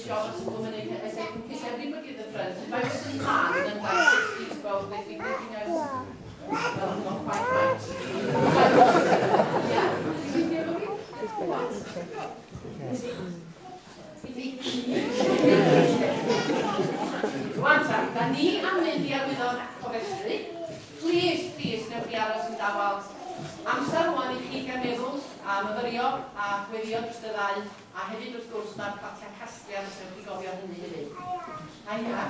shot of some woman in it. I said, can kiss everybody at the front. If I was a man and like 60s both, they'd be thinking I was, well, not quite right. Yeah. Rwan ta, da ni am mynd I arwyddo'r cofrestru. Please, newch chi aros yn dawel. Amser rwan I chi gael meddwl a myfyrio a gweddio dros y ddau, a hefyd wrth gwrs na'r patiau casgliad os ywch chi gofio hynny hefyd. Aia.